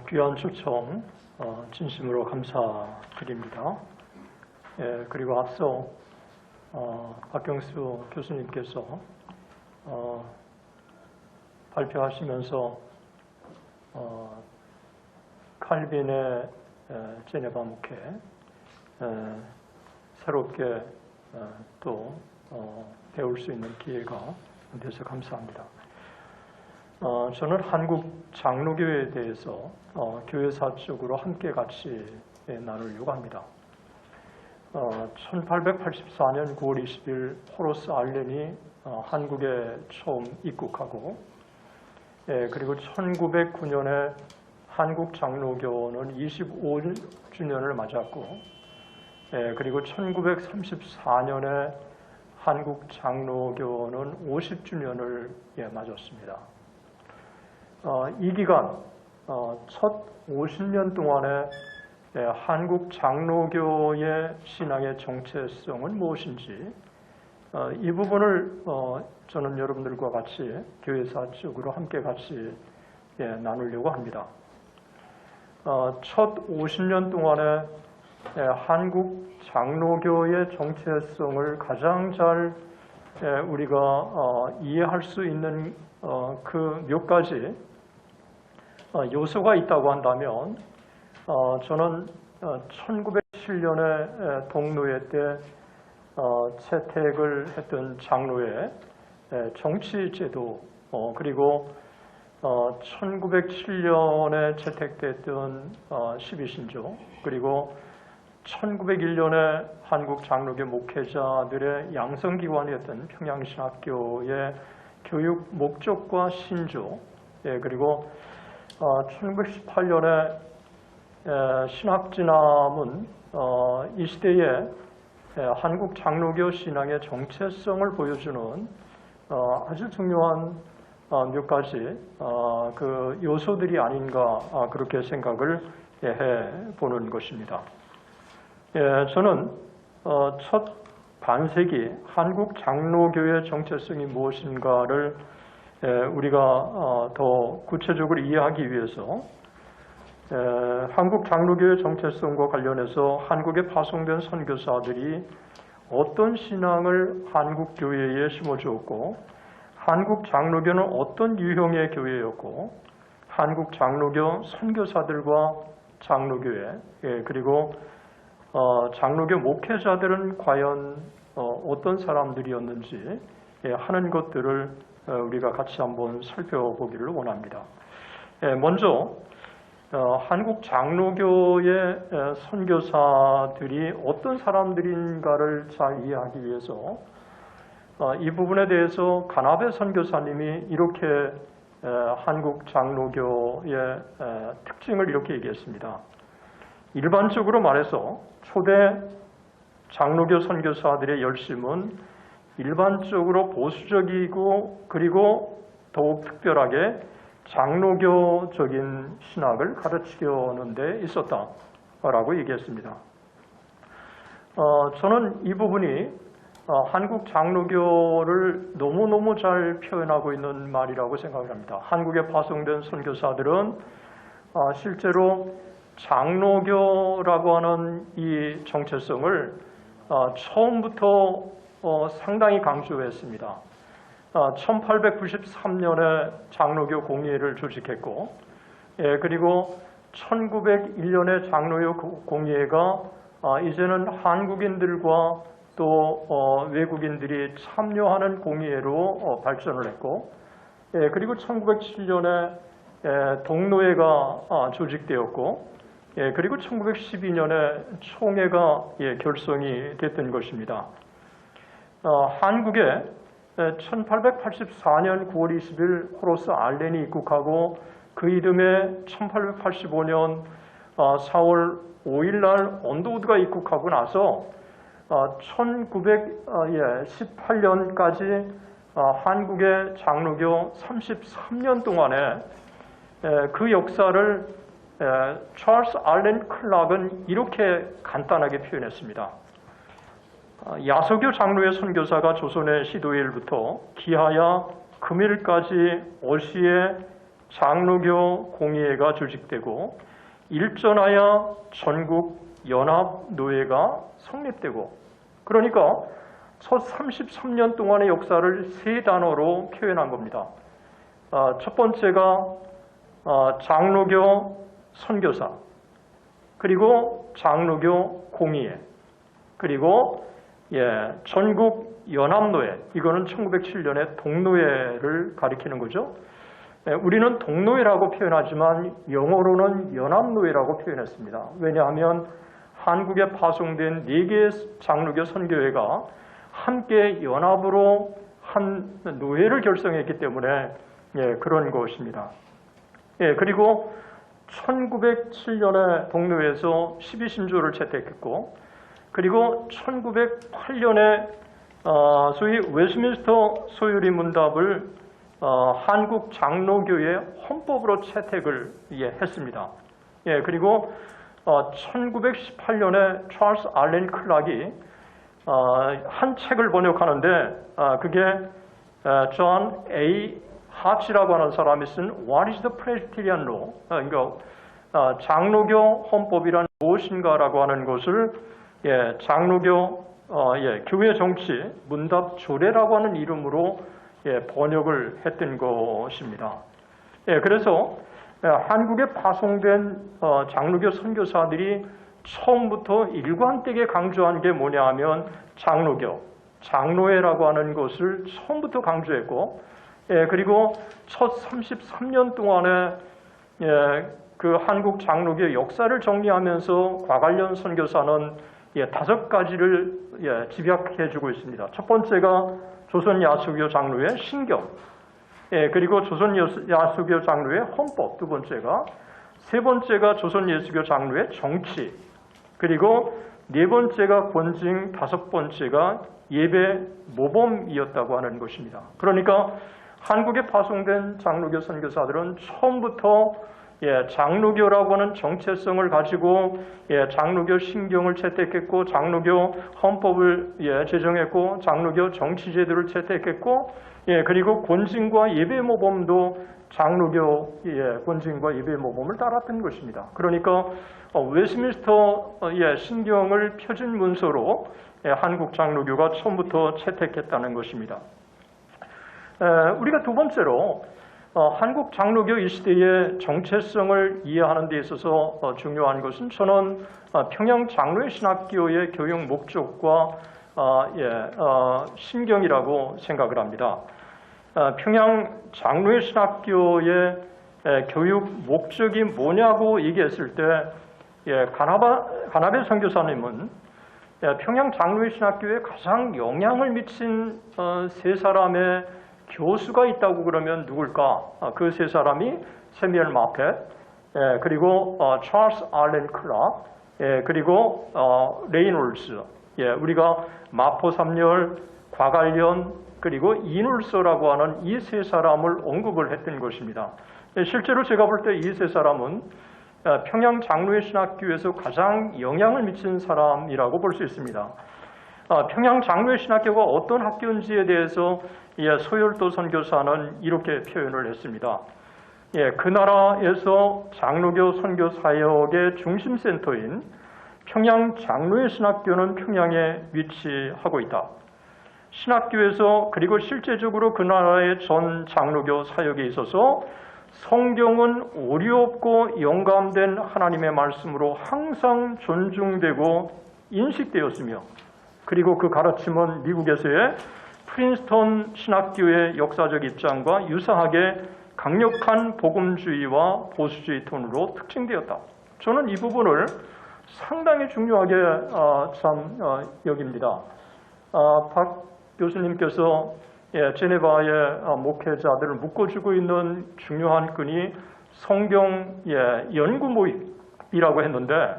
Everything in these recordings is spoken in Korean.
귀한 초청 진심으로 감사드립니다. 그리고 앞서 박경수 교수님께서 발표하시면서 칼빈의 제네바 목회 새롭게 또 배울 수 있는 기회가 돼서 감사합니다. 저는 한국 장로교회에 대해서 교회사적으로 함께 같이 나누려고 합니다. 1884년 9월 20일 호로스 알렌이 한국에 처음 입국하고, 그리고 1909년에 한국 장로교는 25주년을 맞았고, 그리고 1934년에 한국 장로교는 50주년을 맞았습니다. 이 기간 첫 50년 동안에 한국 장로교의 신앙의 정체성은 무엇인지 이 부분을 저는 여러분들과 같이 교회사적으로 함께 같이 나누려고 합니다. 첫 50년 동안에 한국 장로교의 정체성을 가장 잘 우리가 이해할 수 있는 그 몇 가지 요소가 있다고 한다면, 저는 1907년에 동노회 때 채택을 했던 장로의 정치제도, 그리고 1907년에 채택됐던 12신조, 그리고 1901년에 한국 장로교 목회자들의 양성기관이었던 평양신학교의 교육 목적과 신조, 그리고 1918년에 신학진암은 이 시대에 한국 장로교 신앙의 정체성을 보여주는 아주 중요한 몇 가지 그 요소들이 아닌가 그렇게 생각을 해보는 것입니다. 저는 첫 반세기 한국 장로교의 정체성이 무엇인가를 우리가 더 구체적으로 이해하기 위해서 한국 장로교의 정체성과 관련해서 한국에 파송된 선교사들이 어떤 신앙을 한국 교회에 심어주었고, 한국 장로교는 어떤 유형의 교회였고, 한국 장로교 선교사들과 장로교회, 그리고 장로교 목회자들은 과연 어떤 사람들이었는지 하는 것들을 우리가 같이 한번 살펴보기를 원합니다. 먼저 한국 장로교의 선교사들이 어떤 사람들인가를 잘 이해하기 위해서 이 부분에 대해서 가나베 선교사님이 이렇게 한국 장로교의 특징을 이렇게 얘기했습니다. 일반적으로 말해서 초대 장로교 선교사들의 열심은 일반적으로 보수적이고, 그리고 더욱 특별하게 장로교적인 신학을 가르치려는 데 있었다라고 얘기했습니다. 저는 이 부분이 한국 장로교를 너무너무 잘 표현하고 있는 말이라고 생각을 합니다. 한국에 파송된 선교사들은 실제로 장로교라고 하는 이 정체성을 처음부터 상당히 강조했습니다. 1893년에 장로교 공의회를 조직했고, 그리고 1901년에 장로교 공의회가 이제는 한국인들과 또 외국인들이 참여하는 공의회로 발전을 했고, 그리고 1907년에 동노회가 조직되었고, 그리고 1912년에 총회가 결성이 됐던 것입니다. 한국에 1884년 9월 20일 호로스 알렌이 입국하고, 그 이듬해 1885년 4월 5일 날 언더우드가 입국하고 나서 1918년까지 한국의 장로교 33년 동안에 그 역사를 찰스 알렌 클락은 이렇게 간단하게 표현했습니다. 야소교 장로의 선교사가 조선의 시도일부터 기하야 금일까지 어시에 장로교 공의회가 조직되고 일전하여 전국 연합노회가 성립되고, 그러니까 첫 33년 동안의 역사를 세 단어로 표현한 겁니다. 첫 번째가 장로교 선교사, 그리고 장로교 공의회, 그리고 전국 연합노회, 이거는 1907년에 동노회를 가리키는 거죠. 우리는 동노회라고 표현하지만 영어로는 연합노회라고 표현했습니다. 왜냐하면 한국에 파송된 4개의 장로교 선교회가 함께 연합으로 한 노회를 결성했기 때문에 그런 것입니다. 그리고 1907년에 동노회에서 12신조를 채택했고, 그리고 1908년에 소위 웨스트민스터 소유리 문답을 한국 장로교의 헌법으로 채택을 했습니다. 그리고 1918년에 찰스 알렌 클락이 한 책을 번역하는데 그게 존 A. 하치라고 하는 사람이 쓴 What is the Presbyterian Law? 그러니까 장로교 헌법이란 무엇인가라고 하는 것을 장로교 교회 정치 문답 조례라고 하는 이름으로 번역을 했던 것입니다. 그래서 한국에 파송된 장로교 선교사들이 처음부터 일관되게 강조한 게 뭐냐 하면 장로교, 장로회라고 하는 것을 처음부터 강조했고, 그리고 첫 33년 동안에 그 한국 장로교의 역사를 정리하면서 과관련 선교사는 5가지를 집약해주고 있습니다. 첫 번째가 조선 야수교 장로회 신경, 그리고 조선 야수교 장로회 헌법, 두 번째가, 세 번째가 조선 예수교 장로회 정치, 그리고 네 번째가 권징, 다섯 번째가 예배 모범이었다고 하는 것입니다. 그러니까 한국에 파송된 장로교 선교사들은 처음부터 장로교라고 하는 정체성을 가지고 장로교 신경을 채택했고, 장로교 헌법을 제정했고, 장로교 정치제도를 채택했고, 그리고 권징과 예배 모범도 장로교 권징과 예배 모범을 따랐던 것입니다. 그러니까 웨스트민스터 신경을 표준 문서로 한국 장로교가 처음부터 채택했다는 것입니다. 우리가 두 번째로 한국 장로교 이 시대의 정체성을 이해하는 데 있어서 중요한 것은 저는 평양 장로회 신학교의 교육 목적과 신경이라고 생각을 합니다. 평양 장로회 신학교의 교육 목적이 뭐냐고 얘기했을 때 가나베 선교사님은 평양 장로회 신학교에 가장 영향을 미친 세 사람의 교수가 있다고 그러면 누굴까? 그 세 사람이 세미얼 마펫, 그리고 찰스 알렌 클락, 그리고 레이놀스. 우리가 마포 삼열, 과관련, 그리고 이눌서라고 하는 이 세 사람을 언급을 했던 것입니다. 실제로 제가 볼 때 이 세 사람은 평양 장로회 신학교에서 가장 영향을 미친 사람이라고 볼 수 있습니다. 평양 장로회 신학교가 어떤 학교인지에 대해서 소열도 선교사는 이렇게 표현을 했습니다. 그 나라에서 장로교 선교 사역의 중심센터인 평양 장로회 신학교는 평양에 위치하고 있다. 신학교에서 그리고 실제적으로 그 나라의 전 장로교 사역에 있어서 성경은 오류 없고 영감된 하나님의 말씀으로 항상 존중되고 인식되었으며, 그리고 그 가르침은 미국에서의 프린스턴 신학교의 역사적 입장과 유사하게 강력한 복음주의와 보수주의 톤으로 특징되었다. 저는 이 부분을 상당히 중요하게 여깁니다. 박 교수님께서 제네바의 목회자들을 묶어주고 있는 중요한 끈이 성경 연구 모임이라고 했는데,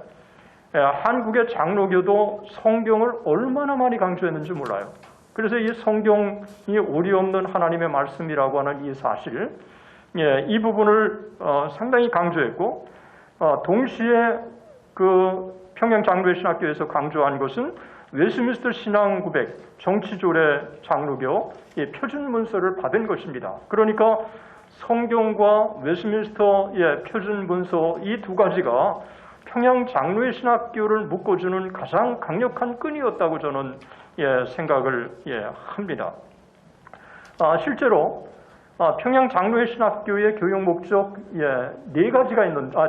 한국의 장로교도 성경을 얼마나 많이 강조했는지 몰라요. 그래서 이 성경이 오류 없는 하나님의 말씀이라고 하는 이 사실, 이 부분을 상당히 강조했고, 동시에 그 평양 장로회 신학교에서 강조한 것은 웨스트민스터 신앙 고백, 정치조례 장로교 표준 문서를 받은 것입니다. 그러니까 성경과 웨스트민스터의 표준 문서 이 두 가지가 평양 장로회 신학교를 묶어주는 가장 강력한 끈이었다고 저는 생각을 합니다. 실제로 평양 장로회 신학교의 교육 목적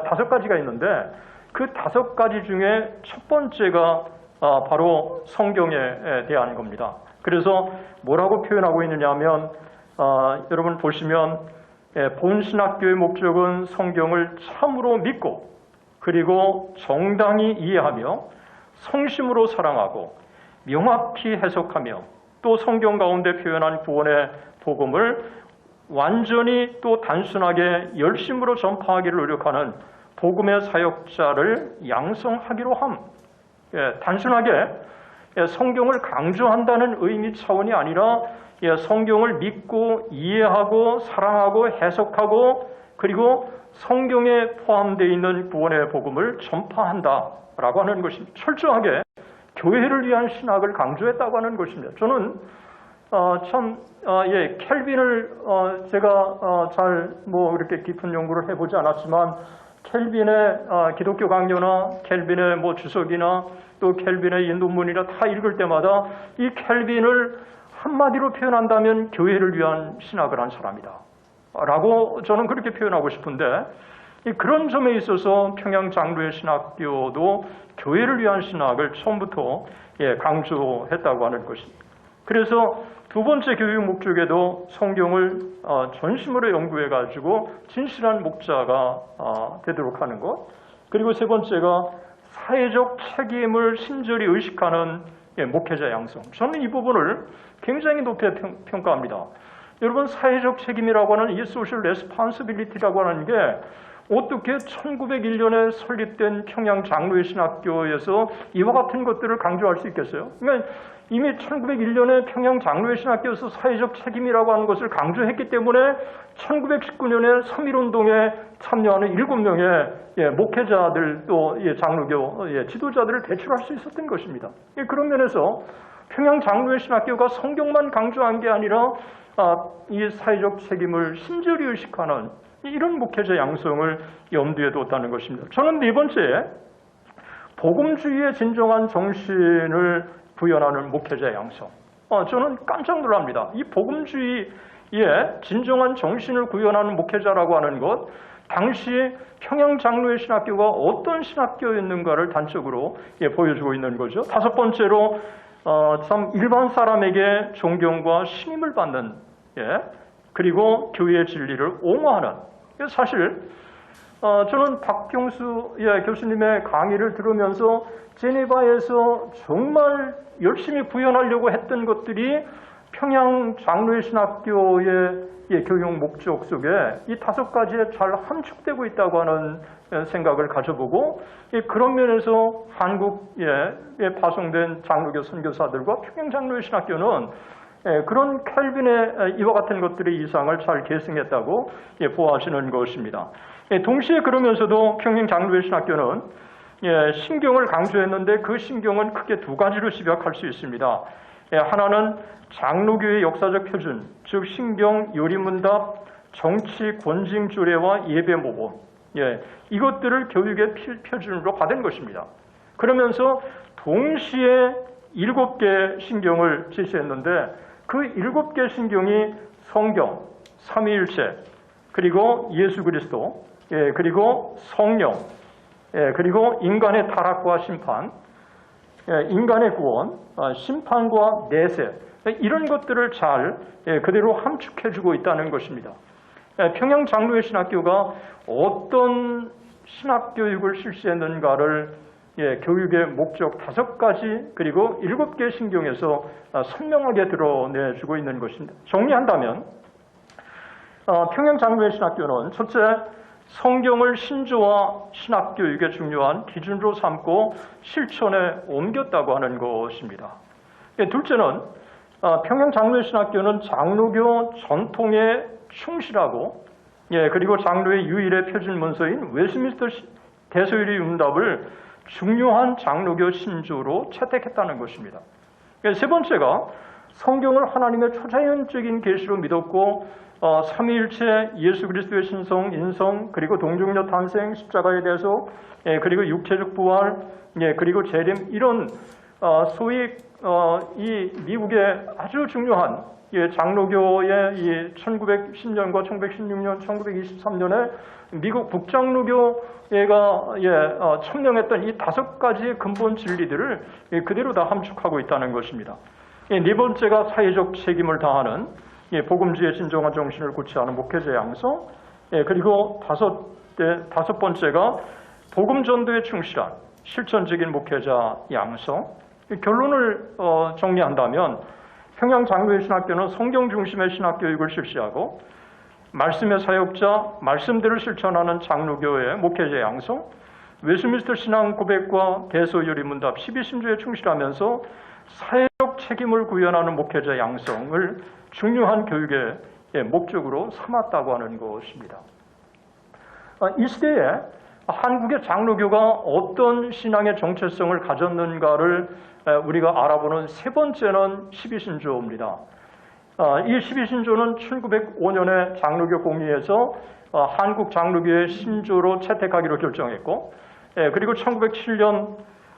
다섯 가지가 있는데 그 5가지 중에 첫 번째가 바로 성경에 대한 겁니다. 그래서 뭐라고 표현하고 있느냐 하면 여러분 보시면 본 신학교의 목적은 성경을 참으로 믿고 그리고 정당히 이해하며 성심으로 사랑하고 명확히 해석하며 또 성경 가운데 표현한 구원의 복음을 완전히 또 단순하게 열심으로 전파하기를 노력하는 복음의 사역자를 양성하기로 함. 단순하게 성경을 강조한다는 의미 차원이 아니라 성경을 믿고 이해하고 사랑하고 해석하고 그리고 성경에 포함되어 있는 구원의 복음을 전파한다라고 하는 것입니다. 철저하게 교회를 위한 신학을 강조했다고 하는 것입니다. 저는 켈빈을 제가 잘 이렇게 깊은 연구를 해보지 않았지만 켈빈의 기독교 강요나 켈빈의 주석이나 또 켈빈의 인도문이나 다 읽을 때마다 이 켈빈을 한마디로 표현한다면 교회를 위한 신학을 한 사람이다 라고 저는 그렇게 표현하고 싶은데 그런 점에 있어서 평양 장로회 신학교도 교회를 위한 신학을 처음부터 강조했다고 하는 것입니다. 그래서 두 번째 교육 목적에도 성경을 전심으로 연구해가지고 진실한 목자가 되도록 하는 것. 그리고 세 번째가 사회적 책임을 신절히 의식하는 목회자 양성. 저는 이 부분을 굉장히 높이 평가합니다. 여러분 사회적 책임이라고 하는 이 소셜 레스폰시빌리티라고 하는 게 어떻게 1901년에 설립된 평양 장로회 신학교에서 이와 같은 것들을 강조할 수 있겠어요? 그러니까 이미 1901년에 평양 장로회 신학교에서 사회적 책임이라고 하는 것을 강조했기 때문에 1919년에 3.1운동에 참여하는 7명의 목회자들 또 장로교 지도자들을 배출할 수 있었던 것입니다. 그런 면에서 평양 장로회 신학교가 성경만 강조한 게 아니라 이 사회적 책임을 신절히 의식하는 이런 목회자 양성을 염두에 뒀다는 것입니다. 저는 네 번째, 복음주의의 진정한 정신을 구현하는 목회자 양성. 저는 깜짝 놀랍니다. 이 복음주의의 진정한 정신을 구현하는 목회자라고 하는 것, 당시 평양 장로회 신학교가 어떤 신학교였는가를 단적으로 보여주고 있는 거죠. 다섯 번째로 참 일반 사람에게 존경과 신임을 받는 그리고 교회의 진리를 옹호하는. 사실 저는 박경수 교수님의 강의를 들으면서 제네바에서 정말 열심히 구현하려고 했던 것들이 평양 장로회 신학교의 교육 목적 속에 이 5가지에 잘 함축되고 있다고 하는 생각을 가져보고 그런 면에서 한국에 파송된 장로교 선교사들과 평양 장로회 신학교는 그런 켈빈의 이와 같은 것들의 이상을 잘 계승했다고 보아하시는 것입니다. 동시에 그러면서도 평양 장로회 신학교는 신경을 강조했는데 그 신경은 크게 2가지로 집약할 수 있습니다. 하나는 장로교의 역사적 표준, 즉 신경, 요리문답, 정치, 권징조례와 예배모범, 이것들을 교육의 표준으로 받은 것입니다. 그러면서 동시에 7개 신경을 제시했는데 그 7개 신경이 성경, 삼위일체, 그리고 예수 그리스도, 그리고 성령, 그리고 인간의 타락과 심판, 인간의 구원, 심판과 내세, 이런 것들을 잘 그대로 함축해주고 있다는 것입니다. 평양 장로회 신학교가 어떤 신학교육을 실시했는가를 교육의 목적 5가지 그리고 7개 신경에서 선명하게 드러내주고 있는 것입니다. 정리한다면 평양 장로회 신학교는 첫째, 성경을 신조와 신학교육의 중요한 기준으로 삼고 실천에 옮겼다고 하는 것입니다. 둘째는 평양 장로회 신학교는 장로교 전통에 충실하고 그리고 장로의 유일의 표준 문서인 웨스트민스터 대소유리 문답을 중요한 장로교 신조로 채택했다는 것입니다. 세 번째가 성경을 하나님의 초자연적인 계시로 믿었고 삼위일체 예수 그리스도의 신성, 인성, 그리고 동정녀 탄생, 십자가에 대해서, 그리고 육체적 부활, 그리고 재림, 이런 소위 이 미국의 아주 중요한 장로교의 이 1910년과 1916년, 1923년에 미국 북장로교회가 첨령했던 이 5가지의 근본 진리들을 그대로 다 함축하고 있다는 것입니다. 네 번째가 사회적 책임을 다하는 복음주의 진정한 정신을 구체하는 목회자 양성, 그리고 다섯 번째가 복음 전도에 충실한 실천적인 목회자 양성. 결론을 정리한다면 평양 장로회 신학교는 성경 중심의 신학 교육을 실시하고 말씀의 사역자, 말씀대로 실천하는 장로교회 목회자 양성, 웨스민스터 신앙 고백과 대소요리 문답 12신조에 충실하면서 사회적 책임을 구현하는 목회자 양성을 중요한 교육의 목적으로 삼았다고 하는 것입니다. 이 시대에 한국의 장로교가 어떤 신앙의 정체성을 가졌는가를 우리가 알아보는 세 번째는 12신조입니다. 이 12신조는 1905년에 장로교 공의에서 한국 장로교의 신조로 채택하기로 결정했고, 그리고 1907년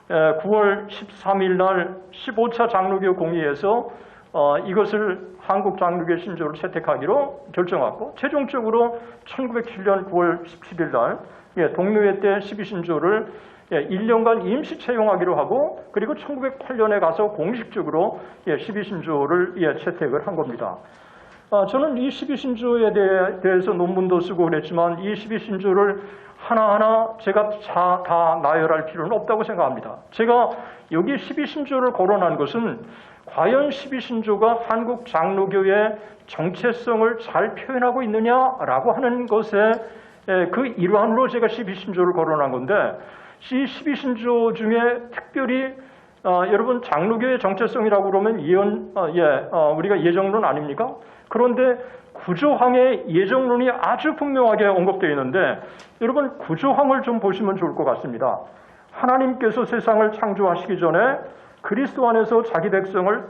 9월 13일 날 15차 장로교 공의에서 이것을 한국 장로교의 신조로 채택하기로 결정하고, 최종적으로 1907년 9월 17일 날 동묘회 때 12신조를 1년간 임시 채용하기로 하고, 그리고 1908년에 가서 공식적으로 12신조를 채택을 한 겁니다. 저는 이 12신조에 대해서 논문도 쓰고 그랬지만 이 12신조를 하나하나 제가 다 나열할 필요는 없다고 생각합니다. 제가 여기 12신조를 거론한 것은 과연 12신조가 한국 장로교의 정체성을 잘 표현하고 있느냐라고 하는 것에 그 일환으로 제가 12신조를 거론한 건데, 이 12신조 중에 특별히 여러분 장로교의 정체성이라고 그러면 우리가 예정론 아닙니까? 그런데 구조항의 예정론이 아주 분명하게 언급되어 있는데, 여러분 구조항을 좀 보시면 좋을 것 같습니다. 하나님께서 세상을 창조하시기 전에 그리스도 안에서 자기 백성을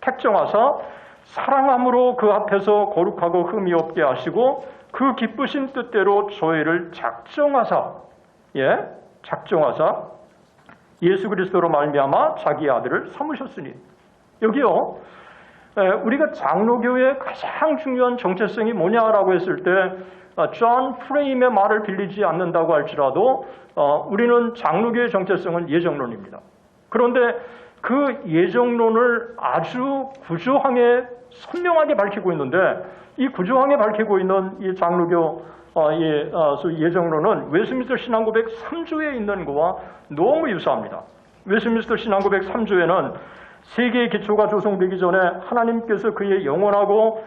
택정하사 사랑함으로 그 앞에서 거룩하고 흠이 없게 하시고 그 기쁘신 뜻대로 저희를 작정하사 예수 그리스도로 말미암아 자기 아들을 삼으셨으니. 여기요, 우리가 장로교의 가장 중요한 정체성이 뭐냐라고 했을 때 존 프레임의 말을 빌리지 않는다고 할지라도 우리는 장로교의 정체성은 예정론입니다. 그런데 그 예정론을 아주 구조항에 선명하게 밝히고 있는데, 이 구조항에 밝히고 있는 이 장로교 예정론은 웨스민스터 신앙고백 3조에 있는 것과 너무 유사합니다. 웨스민스터 신앙고백 3조에는 세계의 기초가 조성되기 전에 하나님께서 그의 영원하고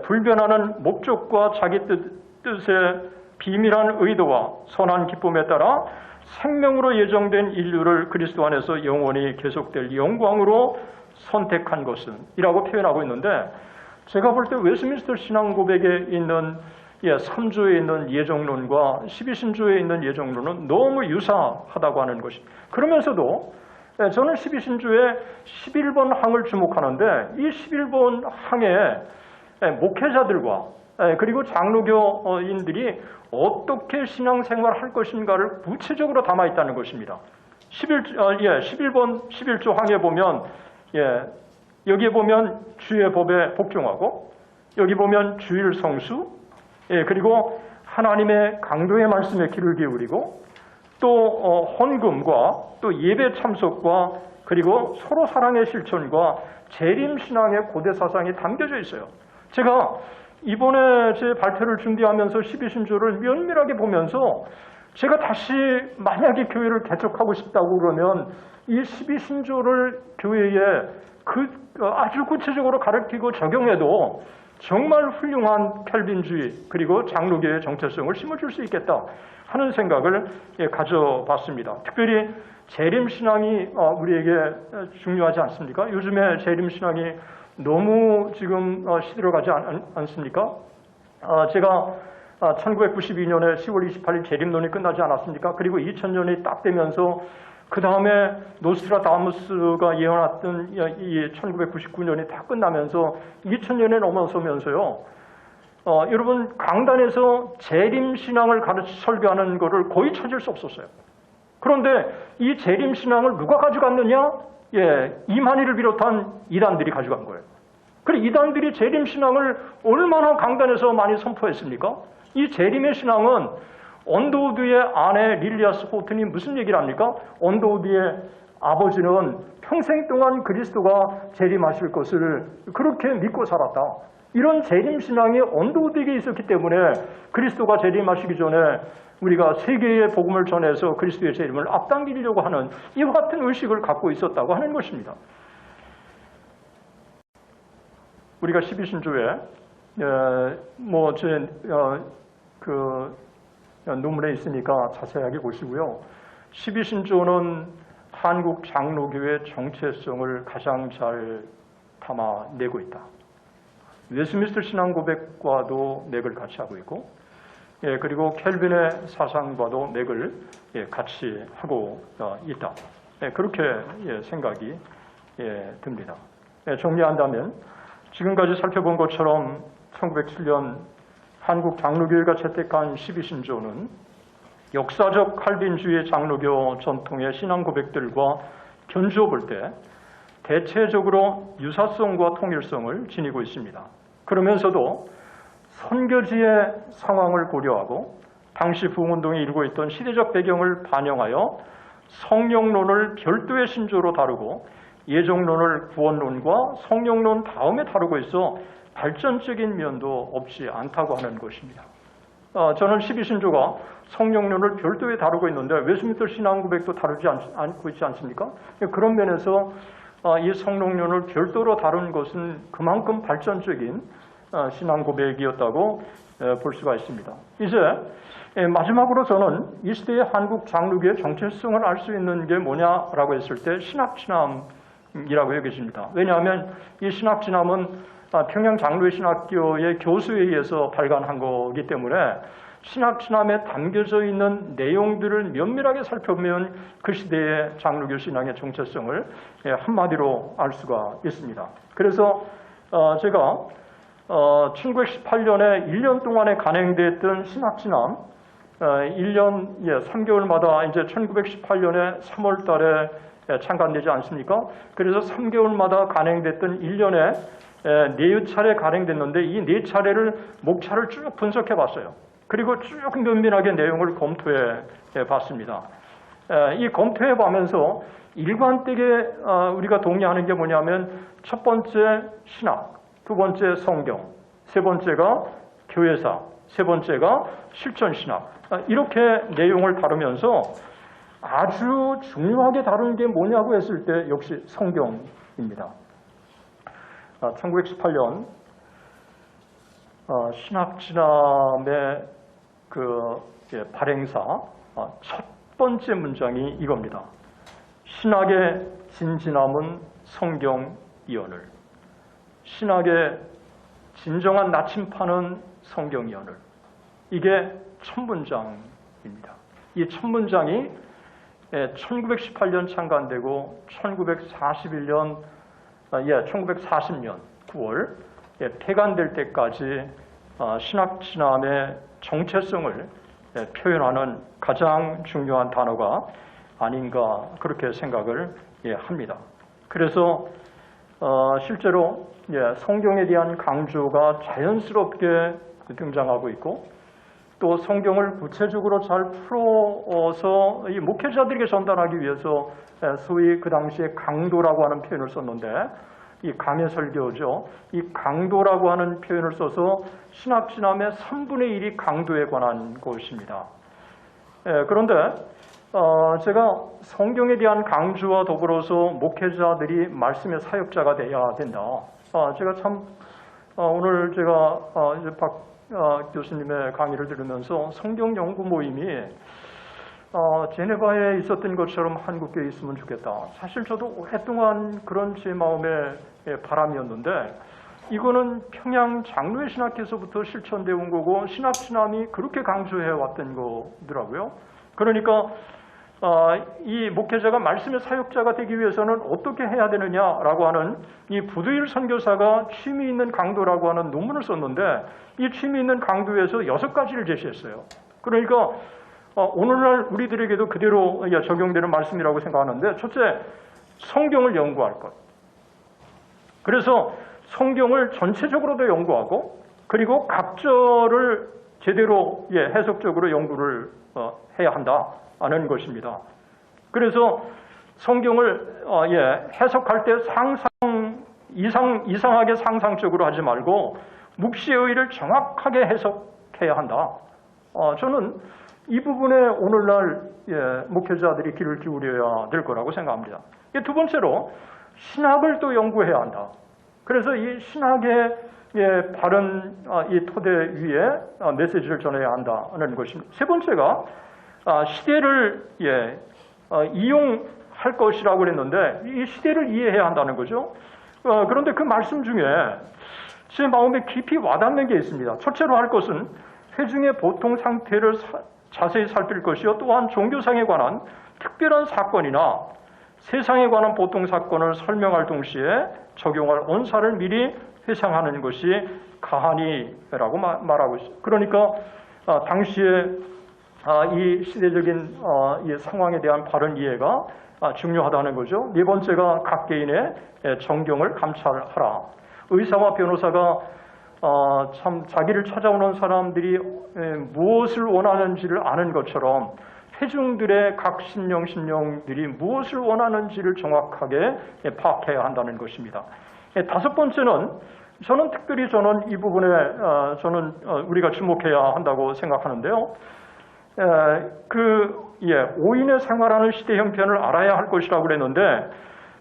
불변하는 목적과 자기 뜻의 비밀한 의도와 선한 기쁨에 따라 생명으로 예정된 인류를 그리스도 안에서 영원히 계속될 영광으로 선택한 것은 이라고 표현하고 있는데, 제가 볼 때 웨스민스터 신앙고백에 있는 3조에 있는 예정론과 12신조에 있는 예정론은 너무 유사하다고 하는 것이. 그러면서도 저는 12신조의 11번 항을 주목하는데, 이 11번 항에 목회자들과 그리고 장로교인들이 어떻게 신앙생활을 할 것인가를 구체적으로 담아 있다는 것입니다. 11조 항에 보면 여기에 보면 주의 법에 복종하고, 여기 보면 주일 성수, 그리고 하나님의 강도의 말씀에 귀를 기울이고, 또 헌금과 또 예배 참석과 그리고 서로 사랑의 실천과 재림신앙의 고대 사상이 담겨져 있어요. 제가 이번에 제 발표를 준비하면서 12신조를 면밀하게 보면서 제가 다시 만약에 교회를 개척하고 싶다고 그러면 이 12신조를 교회에 아주 구체적으로 가르치고 적용해도 정말 훌륭한 켈빈주의 그리고 장로교의 정체성을 심어줄 수 있겠다 하는 생각을 가져봤습니다. 특별히 재림신앙이 우리에게 중요하지 않습니까? 요즘에 재림신앙이 너무 지금 시대로 가지 않습니까? 제가 1992년에 10월 28일 재림론이 끝나지 않았습니까? 그리고 2000년이 딱 되면서 그 다음에 노스트라다무스가 예언했던 이 1999년이 다 끝나면서 2000년에 넘어서면서요, 여러분 강단에서 재림신앙을 설교하는 것을 거의 찾을 수 없었어요. 그런데 이 재림신앙을 누가 가져갔느냐? 이만희를 비롯한 이단들이 가져간 거예요. 그리고 이단들이 재림신앙을 얼마나 강단에서 많이 선포했습니까? 이 재림의 신앙은 언더우드의 아내 릴리아스 호튼이 무슨 얘기를 합니까? 언더우드의 아버지는 평생 동안 그리스도가 재림하실 것을 그렇게 믿고 살았다. 이런 재림신앙이 언더우드에게 있었기 때문에 그리스도가 재림하시기 전에 우리가 세계의 복음을 전해서 그리스도의 재림을 앞당기려고 하는 이와 같은 의식을 갖고 있었다고 하는 것입니다. 우리가 12신조에 논문에 있으니까 자세하게 보시고요. 12신조는 한국 장로교의 정체성을 가장 잘 담아내고 있다. 웨스민스터 신앙고백과도 맥을 같이 하고 있고, 그리고 켈빈의 사상과도 맥을 같이 하고 있다. 그렇게 생각이 듭니다. 정리한다면 지금까지 살펴본 것처럼 1907년 한국 장로교회가 채택한 12신조는 역사적 칼빈주의 장로교 전통의 신앙 고백들과 견주어 볼 때 대체적으로 유사성과 통일성을 지니고 있습니다. 그러면서도 선교지의 상황을 고려하고 당시 부흥운동이 이루고 있던 시대적 배경을 반영하여 성령론을 별도의 신조로 다루고 예정론을 구원론과 성령론 다음에 다루고 있어 발전적인 면도 없지 않다고 하는 것입니다. 저는 12신조가 성령론을 별도에 다루고 있는데 웨스민스터 신앙고백도 다루지 않고 있지 않습니까? 그런 면에서 이 성령론을 별도로 다룬 것은 그만큼 발전적인 신앙고백이었다고 볼 수가 있습니다. 이제 마지막으로 저는 이 시대의 한국 장로교의 정체성을 알 수 있는 게 뭐냐라고 했을 때 신학진암이라고 여겨집니다. 왜냐하면 이 신학진암은 평양 장로회 신학교의 교수에 의해서 발간한 거기 때문에 신학진암에 담겨져 있는 내용들을 면밀하게 살펴보면 그 시대의 장로교 신앙의 정체성을 한마디로 알 수가 있습니다. 그래서 제가 1918년에 1년 동안에 간행됐던 신학진암 1년 3개월마다 이제 1918년에 3월 달에 창간되지 않습니까? 그래서 3개월마다 간행됐던 1년에 4차례 간행됐는데 이 4차례를 목차를 쭉 분석해 봤어요. 그리고 쭉 면밀하게 내용을 검토해 봤습니다. 이 검토해 보면서 일관되게 우리가 동의하는 게 뭐냐면 첫 번째 신학, 두 번째 성경, 세 번째가 교회사, 세 번째가 실천신학, 이렇게 내용을 다루면서 아주 중요하게 다루는 게 뭐냐고 했을 때 역시 성경입니다. 1918년 신학진암의 발행사 첫 번째 문장이 이겁니다. 신학의 진진함은 성경 이언을, 신학의 진정한 나침판은 성경 이언을. 이게 첫 문장입니다. 이 첫 문장이 1918년 창간되고 1940년 9월 폐간될 때까지 신학진암의 정체성을 표현하는 가장 중요한 단어가 아닌가 그렇게 생각을 합니다. 그래서 실제로 성경에 대한 강조가 자연스럽게 등장하고 있고 또 성경을 구체적으로 잘 풀어서 이 목회자들에게 전달하기 위해서 소위 그 당시에 강도라고 하는 표현을 썼는데 이 강의 설교죠. 이 강도라고 하는 표현을 써서 신학진암의 3분의 1이 강도에 관한 것입니다. 그런데 제가 성경에 대한 강조와 더불어서 목회자들이 말씀의 사역자가 돼야 된다. 제가 참 오늘 제가 이제 박 교수님의 강의를 들으면서 성경 연구 모임이 제네바에 있었던 것처럼 한국에 있으면 좋겠다. 사실 저도 오랫동안 그런 제 마음의 바람이었는데 이거는 평양 장로회 신학회에서부터 실천되어 온 거고 신학진암이 그렇게 강조해 왔던 거더라고요. 그러니까 이 목회자가 말씀의 사역자가 되기 위해서는 어떻게 해야 되느냐라고 하는 이 부두일 선교사가 취미 있는 강도라고 하는 논문을 썼는데 이 취미 있는 강도에서 6가지를 제시했어요. 그러니까 오늘날 우리들에게도 그대로 적용되는 말씀이라고 생각하는데, 첫째, 성경을 연구할 것. 그래서 성경을 전체적으로도 연구하고, 그리고 각절을 제대로 해석적으로 연구를 해야 한다는 것입니다. 그래서 성경을 해석할 때 이상하게 상상적으로 하지 말고 묵시의 의를 정확하게 해석해야 한다. 저는 이 부분에 오늘날 목회자들이 귀를 기울여야 될 거라고 생각합니다. 두 번째로 신학을 또 연구해야 한다. 그래서 이 신학의 바른 이 토대 위에 메시지를 전해야 한다는 것입니다. 세 번째가 시대를 이용할 것이라고 그랬는데 이 시대를 이해해야 한다는 거죠. 그런데 그 말씀 중에 제 마음에 깊이 와닿는 게 있습니다. 첫째로 할 것은 회중의 보통 상태를 자세히 살필 것이요, 또한 종교상에 관한 특별한 사건이나 세상에 관한 보통 사건을 설명할 동시에 적용할 언사를 미리 회상하는 것이 가하니라고 말하고 있습니다. 그러니까 당시에 이 시대적인 이 상황에 대한 바른 이해가 중요하다는 거죠. 네 번째가 각 개인의 정경을 감찰하라. 의사와 변호사가 참 자기를 찾아오는 사람들이 무엇을 원하는지를 아는 것처럼 회중들의 각 심령들이 무엇을 원하는지를 정확하게 파악해야 한다는 것입니다. 다섯 번째는 특별히 이 부분에 우리가 주목해야 한다고 생각하는데요. 오인의 생활하는 시대 형편을 알아야 할 것이라고 그랬는데,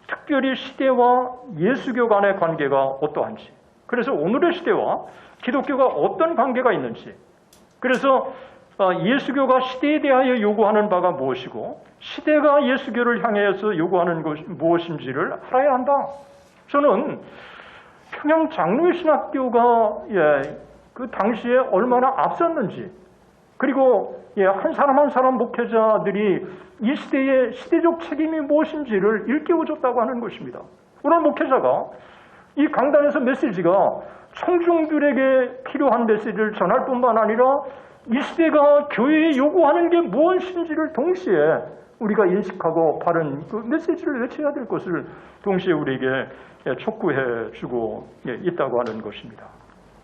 특별히 시대와 예수교 간의 관계가 어떠한지, 그래서 오늘의 시대와 기독교가 어떤 관계가 있는지, 그래서 예수교가 시대에 대하여 요구하는 바가 무엇이고 시대가 예수교를 향해서 요구하는 것이 무엇인지를 알아야 한다. 저는 평양 장로의 신학교가 그 당시에 얼마나 앞섰는지, 그리고 한 사람 한 사람 목회자들이 이 시대의 시대적 책임이 무엇인지를 일깨워줬다고 하는 것입니다. 오늘 목회자가 이 강단에서 메시지가 청중들에게 필요한 메시지를 전할 뿐만 아니라 이 시대가 교회에 요구하는 게 무엇인지를 동시에 우리가 인식하고 바른 그 메시지를 외쳐야 될 것을 동시에 우리에게 촉구해 주고 있다고 하는 것입니다.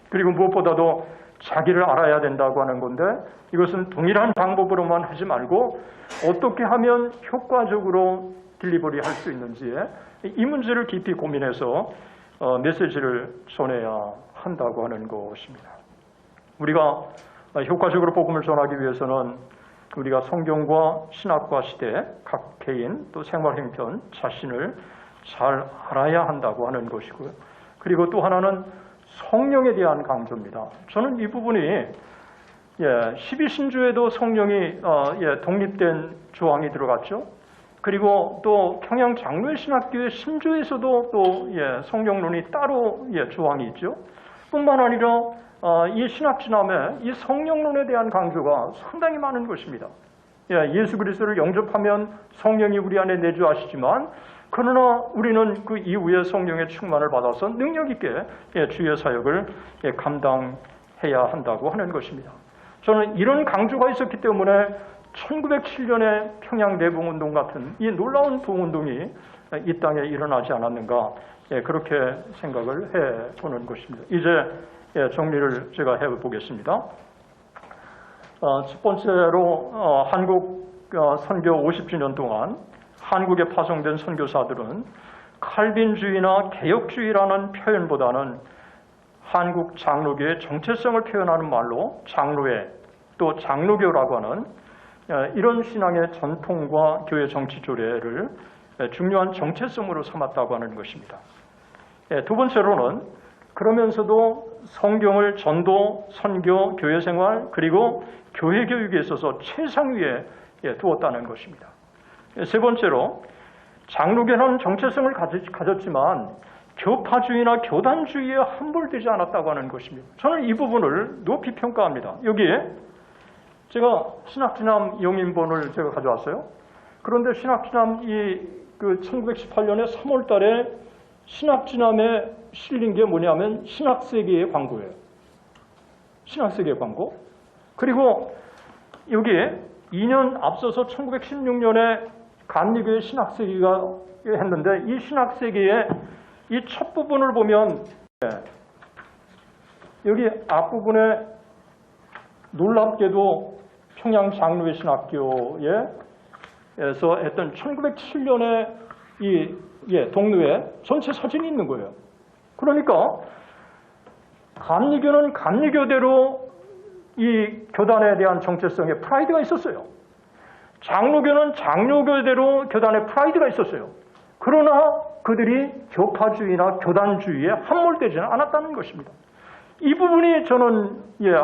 그리고 무엇보다도 자기를 알아야 된다고 하는 건데, 이것은 동일한 방법으로만 하지 말고 어떻게 하면 효과적으로 딜리버리 할 수 있는지에 이 문제를 깊이 고민해서 메시지를 전해야 한다고 하는 것입니다. 우리가 효과적으로 복음을 전하기 위해서는 우리가 성경과 신학과 시대, 각 개인 또 생활 형편 자신을 잘 알아야 한다고 하는 것이고요. 그리고 또 하나는 성령에 대한 강조입니다. 저는 이 부분이 12신조에도 성령이 독립된 조항이 들어갔죠. 그리고 또 평양 장로의 신학교의 신조에서도 또 성령론이 따로 조항이 있죠. 뿐만 아니라 이 신학진함에 이 성령론에 대한 강조가 상당히 많은 것입니다. 예수 그리스도를 영접하면 성령이 우리 안에 내주하시지만, 그러나 우리는 그 이후에 성령의 충만을 받아서 능력 있게 주의 사역을 감당해야 한다고 하는 것입니다. 저는 이런 강조가 있었기 때문에 1907년에 평양 내부운동 같은 이 놀라운 부흥운동이 이 땅에 일어나지 않았는가, 그렇게 생각을 해보는 것입니다. 이제 정리를 제가 해보겠습니다. 첫 번째로 한국 선교 50주년 동안 한국에 파송된 선교사들은 칼빈주의나 개혁주의라는 표현보다는 한국 장로교의 정체성을 표현하는 말로 장로회 또 장로교라고 하는 이런 신앙의 전통과 교회 정치 조례를 중요한 정체성으로 삼았다고 하는 것입니다. 두 번째로는 그러면서도 성경을 전도, 선교, 교회 생활 그리고 교회 교육에 있어서 최상위에 두었다는 것입니다. 세 번째로 장로교는 정체성을 가졌지만 교파주의나 교단주의에 함몰되지 않았다고 하는 것입니다. 저는 이 부분을 높이 평가합니다. 여기에 제가 신학진함 영인본을 제가 가져왔어요. 그런데 신학진암 그 1918년에 3월 달에 신학진암에 실린 게 뭐냐면 신학세계의 광고예요. 신학세계의 광고. 그리고 여기에 2년 앞서서 1916년에 감리교의 신학세계가 했는데 이 신학세계의 이 첫 부분을 보면 여기 앞부분에 놀랍게도 평양 장로회 신학교에서 했던 1907년에 동로회 전체 사진이 있는 거예요. 그러니까 감리교는 감리교대로 이 교단에 대한 정체성에 프라이드가 있었어요. 장로교는 장로교대로 교단에 프라이드가 있었어요. 그러나 그들이 교파주의나 교단주의에 함몰되지는 않았다는 것입니다. 이 부분이 저는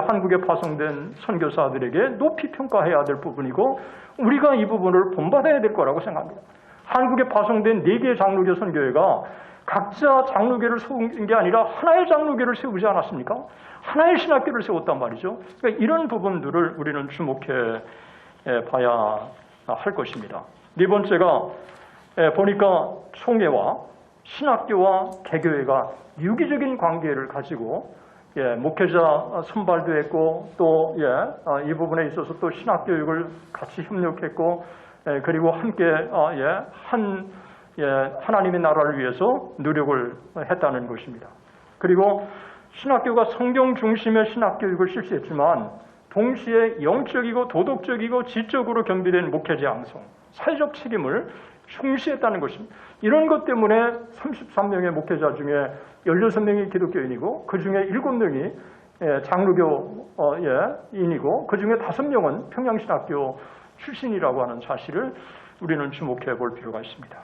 한국에 파송된 선교사들에게 높이 평가해야 될 부분이고 우리가 이 부분을 본받아야 될 거라고 생각합니다. 한국에 파송된 4개의 장로교 선교회가 각자 장로교를 세운 게 아니라 하나의 장로교를 세우지 않았습니까? 하나의 신학교를 세웠단 말이죠. 그러니까 이런 부분들을 우리는 주목해 봐야 할 것입니다. 네 번째가 보니까 총회와 신학교와 개교회가 유기적인 관계를 가지고 목회자 선발도 했고 또 이 부분에 있어서 또 신학교육을 같이 협력했고 그리고 함께 하나님의 나라를 위해서 노력을 했다는 것입니다. 그리고 신학교가 성경 중심의 신학교육을 실시했지만 동시에 영적이고 도덕적이고 지적으로 겸비된 목회자 양성, 사회적 책임을 충실했다는 것입니다. 이런 것 때문에 33명의 목회자 중에 16명이 기독교인이고 그 중에 7명이 장로교인이고 그 중에 5명은 평양신학교 출신이라고 하는 사실을 우리는 주목해 볼 필요가 있습니다.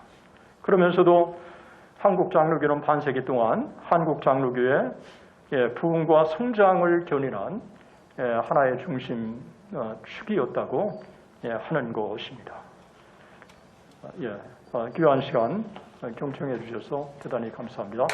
그러면서도 한국 장로교는 반세기 동안 한국 장로교의 부흥과 성장을 견인한 하나의 중심 축이었다고 하는 것입니다. 귀한 시간 경청해 주셔서 대단히 감사합니다.